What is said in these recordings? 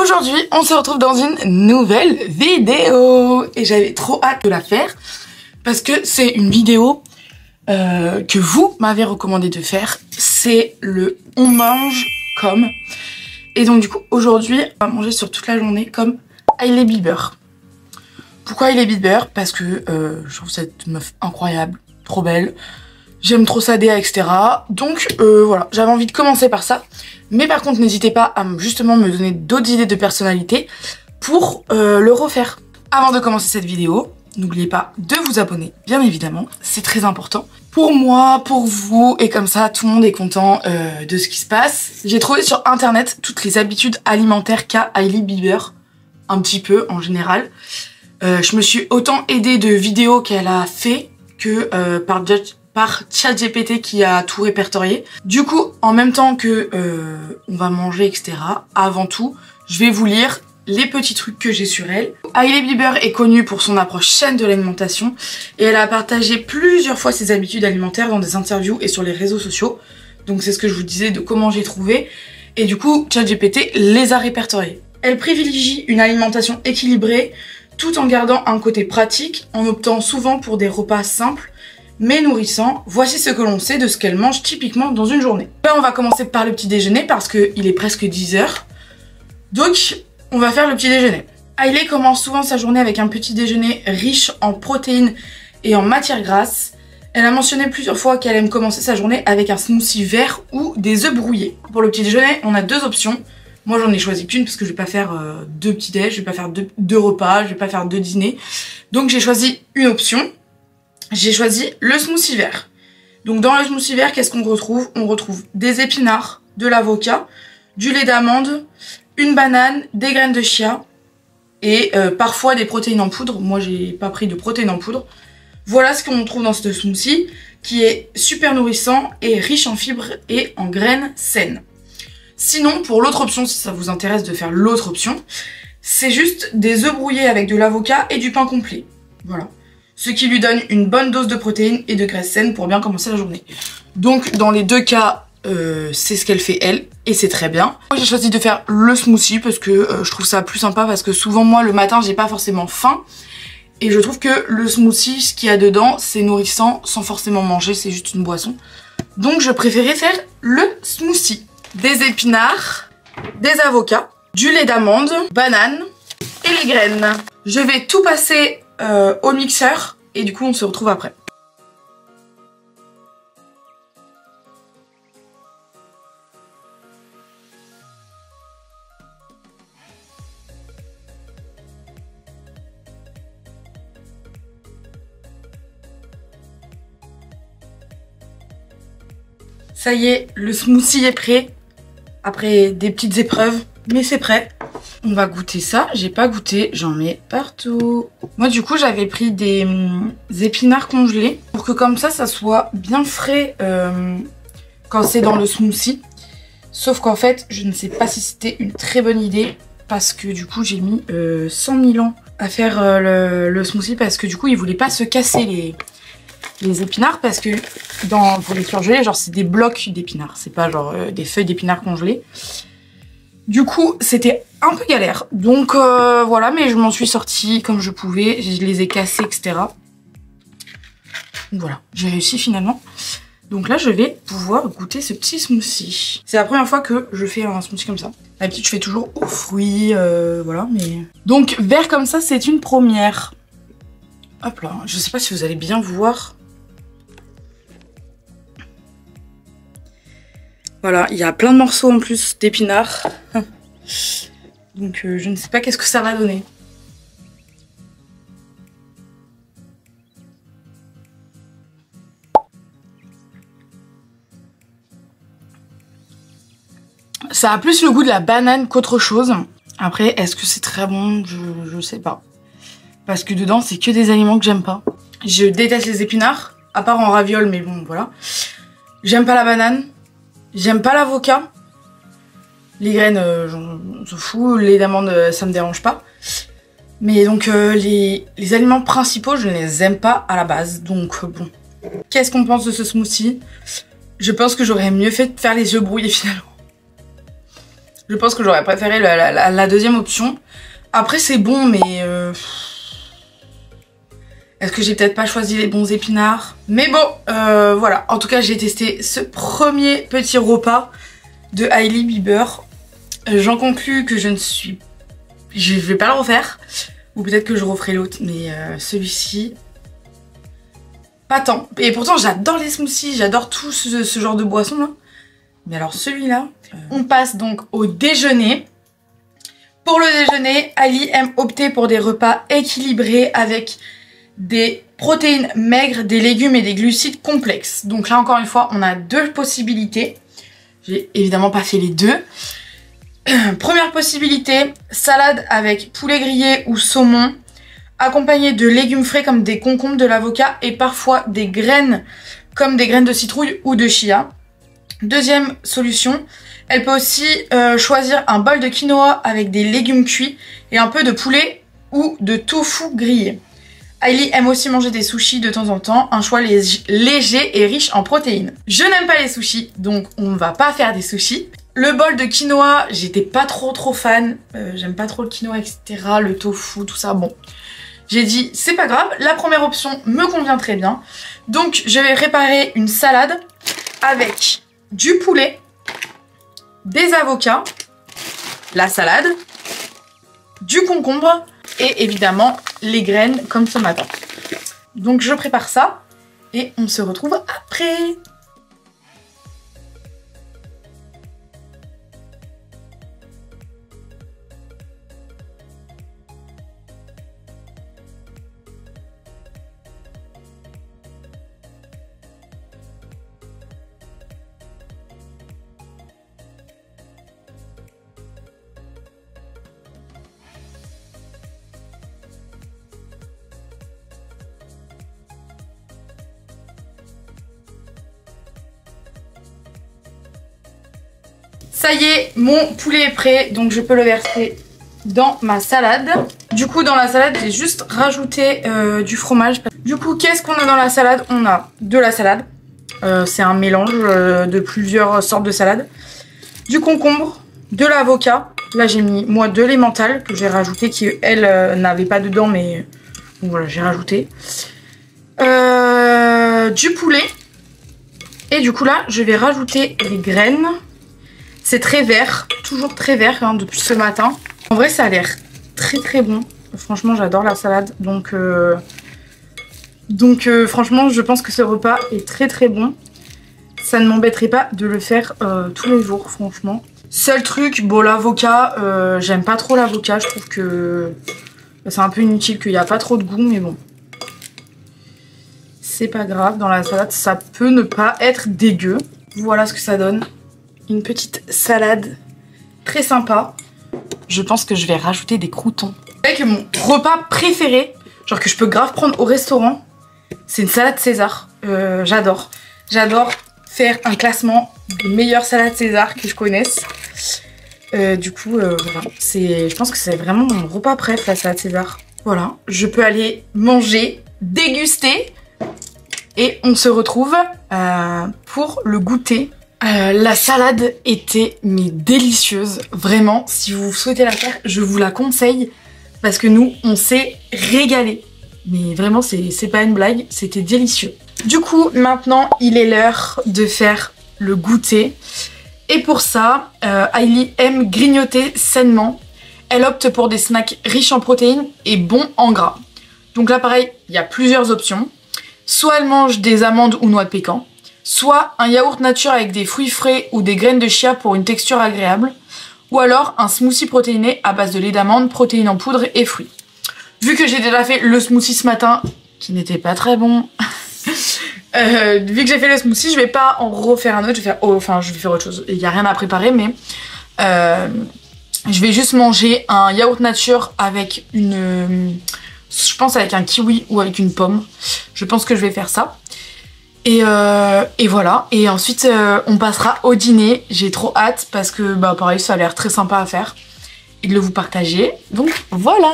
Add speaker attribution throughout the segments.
Speaker 1: Aujourd'hui, on se retrouve dans une nouvelle vidéo et j'avais trop hâte de la faire parce que c'est une vidéo que vous m'avez recommandé de faire. C'est le on mange comme. Et donc du coup, aujourd'hui, on va manger sur toute la journée comme Hailey Bieber. Pourquoi Hailey Bieber? Parce que je trouve cette meuf incroyable, trop belle. J'aime trop sa DA, etc. Donc voilà, j'avais envie de commencer par ça. Mais par contre, n'hésitez pas à justement me donner d'autres idées de personnalité pour le refaire. Avant de commencer cette vidéo, n'oubliez pas de vous abonner, bien évidemment. C'est très important. Pour moi, pour vous, et comme ça, tout le monde est content de ce qui se passe. J'ai trouvé sur internet toutes les habitudes alimentaires qu'a Hailey Bieber. Un petit peu, en général. Je me suis autant aidée de vidéos qu'elle a fait que par ChatGPT qui a tout répertorié. Du coup, en même temps que on va manger, etc., avant tout, je vais vous lire les petits trucs que j'ai sur elle. Hailey Bieber est connue pour son approche saine de l'alimentation et elle a partagé plusieurs fois ses habitudes alimentaires dans des interviews et sur les réseaux sociaux. Donc c'est ce que je vous disais de comment j'ai trouvé. Et du coup, ChatGPT les a répertoriés. Elle privilégie une alimentation équilibrée tout en gardant un côté pratique, en optant souvent pour des repas simples mais nourrissants. Voici ce que l'on sait de ce qu'elle mange typiquement dans une journée. Là, on va commencer par le petit déjeuner parce qu'il est presque 10 h. Donc, on va faire le petit déjeuner. Hailey commence souvent sa journée avec un petit déjeuner riche en protéines et en matières grasses. Elle a mentionné plusieurs fois qu'elle aime commencer sa journée avec un smoothie vert ou des œufs brouillés. Pour le petit déjeuner, on a deux options. Moi, j'en ai choisi qu'une parce que je vais pas faire deux petits déj, je vais pas faire deux repas, je vais pas faire deux dîners. Donc, j'ai choisi une option. J'ai choisi le smoothie vert. Donc dans le smoothie vert, qu'est-ce qu'on retrouve? On retrouve des épinards, de l'avocat, du lait d'amande, une banane, des graines de chia et parfois des protéines en poudre. Moi, j'ai pas pris de protéines en poudre. Voilà ce qu'on trouve dans ce smoothie qui est super nourrissant et riche en fibres et en graines saines. Sinon, pour l'autre option, si ça vous intéresse de faire l'autre option, c'est juste des œufs brouillés avec de l'avocat et du pain complet. Voilà. Ce qui lui donne une bonne dose de protéines et de graisses saines pour bien commencer la journée. Donc dans les deux cas, c'est ce qu'elle fait elle, et c'est très bien. Moi j'ai choisi de faire le smoothie parce que je trouve ça plus sympa, parce que souvent moi le matin j'ai pas forcément faim. Et je trouve que le smoothie, ce qu'il y a dedans, c'est nourrissant sans forcément manger, c'est juste une boisson. Donc je préférais faire le smoothie. Des épinards, des avocats, du lait d'amande, banane et les graines. Je vais tout passer au mixeur et du coup on se retrouve après. Ça y est, le smoothie est prêt après des petites épreuves, mais c'est prêt. On va goûter ça. J'ai pas goûté, j'en mets partout. Moi du coup j'avais pris des épinards congelés pour que comme ça soit bien frais quand c'est dans le smoothie. Sauf qu'en fait je ne sais pas si c'était une très bonne idée parce que du coup j'ai mis 100 000 ans à faire le smoothie parce que du coup ils voulaient pas se casser les épinards, parce que pour les surgeler, genre c'est des blocs d'épinards, c'est pas genre des feuilles d'épinards congelées. Du coup, c'était un peu galère. Donc voilà, mais je m'en suis sortie comme je pouvais. Je les ai cassés, etc. Donc voilà, j'ai réussi finalement. Donc là, je vais pouvoir goûter ce petit smoothie. C'est la première fois que je fais un smoothie comme ça. D'habitude, je fais toujours aux fruits, voilà, mais... Donc, vert comme ça, c'est une première. Hop là, je sais pas si vous allez bien voir. Voilà, il y a plein de morceaux en plus d'épinards. Donc je ne sais pas qu'est-ce que ça va donner. Ça a plus le goût de la banane qu'autre chose. Après, est-ce que c'est très bon? Je sais pas. Parce que dedans, c'est que des aliments que j'aime pas. Je déteste les épinards, à part en ravioles, mais bon, voilà. J'aime pas la banane. J'aime pas l'avocat. Les graines, on s'en fout. Les amandes, ça me dérange pas. Mais donc, les aliments principaux, je ne les aime pas à la base. Donc, bon. Qu'est-ce qu'on pense de ce smoothie? Je pense que j'aurais mieux fait de faire les œufs brouillés finalement. Je pense que j'aurais préféré la deuxième option. Après c'est bon mais... Est-ce que j'ai peut-être pas choisi les bons épinards? Mais bon, voilà. En tout cas, j'ai testé ce premier petit repas de Hailey Bieber. J'en conclus que je vais pas le refaire. Ou peut-être que je referai l'autre. Mais celui-ci... pas tant. Et pourtant, j'adore les smoothies. J'adore tout ce genre de boisson là. Mais alors celui-là... On passe donc au déjeuner. Pour le déjeuner, Hailey aime opter pour des repas équilibrés avec... des protéines maigres, des légumes et des glucides complexes. Donc là encore une fois, on a deux possibilités. J'ai évidemment pas fait les deux. Première possibilité, salade avec poulet grillé ou saumon, accompagné de légumes frais comme des concombres, de l'avocat et parfois des graines comme des graines de citrouille ou de chia. Deuxième solution, elle peut aussi choisir un bol de quinoa avec des légumes cuits et un peu de poulet ou de tofu grillé. Hailey aime aussi manger des sushis de temps en temps, un choix léger et riche en protéines. Je n'aime pas les sushis, donc on ne va pas faire des sushis. Le bol de quinoa, j'étais pas trop fan, j'aime pas trop le quinoa, etc. Le tofu, tout ça, bon. J'ai dit, c'est pas grave, la première option me convient très bien. Donc je vais préparer une salade avec du poulet, des avocats, la salade, du concombre, et évidemment les graines comme ce matin. Donc je prépare ça et on se retrouve après. Ça y est, mon poulet est prêt, donc je peux le verser dans ma salade. Du coup, dans la salade, j'ai juste rajouté du fromage. Du coup, qu'est-ce qu'on a dans la salade? On a de la salade. C'est un mélange de plusieurs sortes de salade. Du concombre, de l'avocat. Là, j'ai mis, moi, de l'emmental que j'ai rajouté, qui, elle, n'avait pas dedans, mais bon, voilà, j'ai rajouté. Du poulet. Et du coup, là, je vais rajouter les graines. C'est très vert, toujours très vert hein, depuis ce matin. En vrai, ça a l'air très bon. Franchement, j'adore la salade. Donc franchement, je pense que ce repas est très bon. Ça ne m'embêterait pas de le faire tous les jours, franchement. Seul truc, bon, l'avocat, j'aime pas trop l'avocat. Je trouve que c'est un peu inutile, qu'il n'y a pas trop de goût, mais bon. C'est pas grave, dans la salade, ça peut ne pas être dégueu. Voilà ce que ça donne. Une petite salade très sympa. Je pense que je vais rajouter des croûtons. Vous savez que mon repas préféré, genre que je peux grave prendre au restaurant, c'est une salade César. J'adore. J'adore faire un classement des meilleures salades César que je connaisse. Du coup, voilà. Je pense que c'est vraiment mon repas préf, la salade César. Voilà. Je peux aller manger, déguster. Et on se retrouve pour le goûter. La salade était mais délicieuse, vraiment. Si vous souhaitez la faire, je vous la conseille parce que nous, on s'est régalé. Mais vraiment, c'est pas une blague, c'était délicieux. Du coup, maintenant, il est l'heure de faire le goûter. Et pour ça, Hailey aime grignoter sainement. Elle opte pour des snacks riches en protéines et bons en gras. Donc là, pareil, il y a plusieurs options. Soit elle mange des amandes ou noix de pécan. Soit un yaourt nature avec des fruits frais ou des graines de chia pour une texture agréable. Ou alors un smoothie protéiné à base de lait d'amande, protéines en poudre et fruits. Vu que j'ai déjà fait le smoothie ce matin, qui n'était pas très bon, vu que j'ai fait le smoothie, je vais pas en refaire un autre, je vais faire autre chose. Il n'y a rien à préparer, mais je vais juste manger un yaourt nature avec je pense avec un kiwi ou avec une pomme. Je pense que je vais faire ça. Et voilà. Et ensuite, on passera au dîner. J'ai trop hâte parce que, bah, pareil, ça a l'air très sympa à faire. Et de le vous partager. Donc, voilà.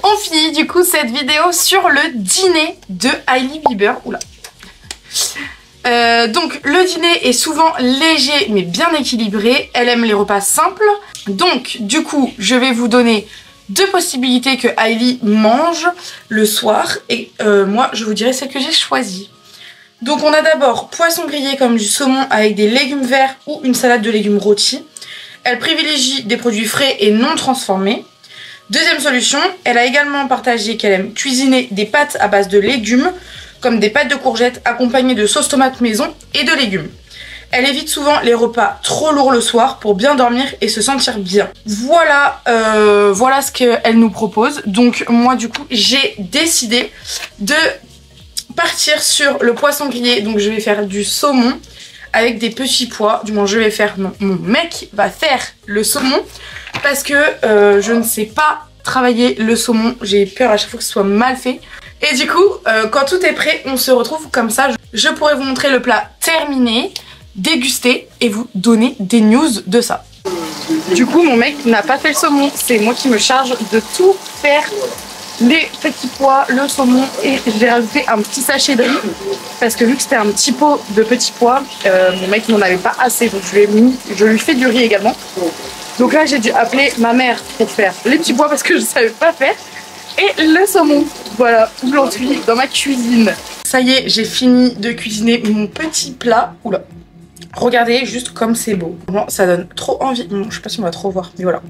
Speaker 1: On finit, du coup, cette vidéo sur le dîner de Hailey Bieber. Oula. Donc, le dîner est souvent léger, mais bien équilibré. Elle aime les repas simples. Donc, du coup, je vais vous donner 2 possibilités que Hailey mange le soir. Et moi, je vous dirai celle que j'ai choisie. Donc, on a d'abord poisson grillé comme du saumon avec des légumes verts ou une salade de légumes rôtis. Elle privilégie des produits frais et non transformés. Deuxième solution, elle a également partagé qu'elle aime cuisiner des pâtes à base de légumes, comme des pâtes de courgettes accompagnées de sauce tomate maison et de légumes. Elle évite souvent les repas trop lourds le soir pour bien dormir et se sentir bien. Voilà, voilà ce qu'elle nous propose. Donc moi du coup j'ai décidé de partir sur le poisson grillé. Donc je vais faire du saumon avec des petits pois. Du moins je vais faire, non, mon mec va faire le saumon parce que je ne sais pas travailler le saumon. J'ai peur à chaque fois que ce soit mal fait. Et du coup quand tout est prêt on se retrouve comme ça. Je pourrais vous montrer le plat terminé, déguster et vous donner des news de ça. Du coup mon mec n'a pas fait le saumon, c'est moi qui me charge de tout faire, les petits pois, le saumon, et j'ai rajouté un petit sachet de riz parce que vu que c'était un petit pot de petits pois, mon mec n'en avait pas assez, donc je lui fais du riz également. Donc là j'ai dû appeler ma mère pour faire les petits pois parce que je ne savais pas faire, et le saumon. Voilà où j'en suis dans ma cuisine. Ça y est, j'ai fini de cuisiner mon petit plat. Oula. Regardez juste comme c'est beau. Ça donne trop envie. Bon, je sais pas si on va trop voir, mais voilà.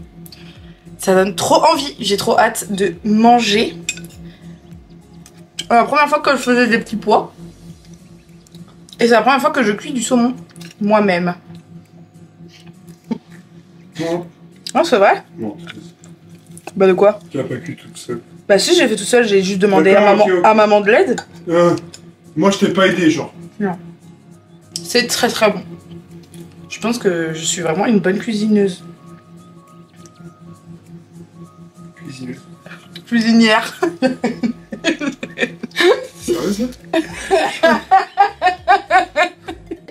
Speaker 1: Ça donne trop envie. J'ai trop hâte de manger. La première fois que je faisais des petits pois. Et c'est la première fois que je cuis du saumon moi-même.
Speaker 2: Non.
Speaker 1: Non, c'est vrai?
Speaker 2: Non.
Speaker 1: Bah de quoi?
Speaker 2: Tu l'as pas cuit toute seule.
Speaker 1: Bah si, j'ai fait tout seul. J'ai juste demandé à maman de l'aide.
Speaker 2: Moi je t'ai pas aidé genre.
Speaker 1: Non. C'est très très bon. Je pense que je suis vraiment une bonne cuisineuse.
Speaker 2: Cuisineuse.
Speaker 1: Cuisinière.
Speaker 2: Sérieux ça?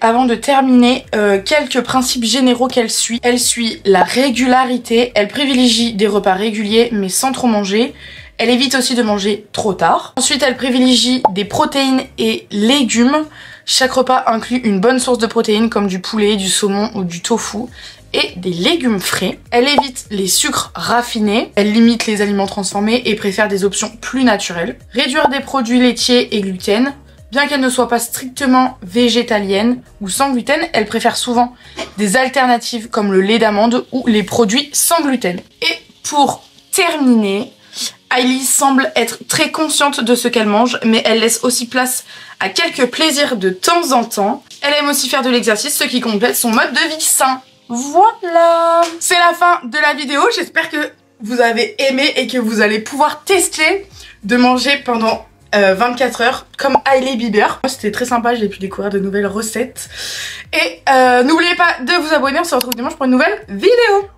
Speaker 1: Avant de terminer, quelques principes généraux qu'elle suit. Elle suit la régularité. Elle privilégie des repas réguliers mais sans trop manger. Elle évite aussi de manger trop tard. Ensuite, elle privilégie des protéines et légumes. Chaque repas inclut une bonne source de protéines comme du poulet, du saumon ou du tofu et des légumes frais. Elle évite les sucres raffinés. Elle limite les aliments transformés et préfère des options plus naturelles. Réduire des produits laitiers et gluten. Bien qu'elle ne soit pas strictement végétalienne ou sans gluten, elle préfère souvent des alternatives comme le lait d'amande ou les produits sans gluten. Et pour terminer, Hailey semble être très consciente de ce qu'elle mange, mais elle laisse aussi place à quelques plaisirs de temps en temps. Elle aime aussi faire de l'exercice, ce qui complète son mode de vie sain. Voilà! C'est la fin de la vidéo, j'espère que vous avez aimé et que vous allez pouvoir tester de manger pendant 24 heures comme Hailey Bieber. C'était très sympa, j'ai pu découvrir de nouvelles recettes. Et n'oubliez pas de vous abonner, on se retrouve dimanche pour une nouvelle vidéo.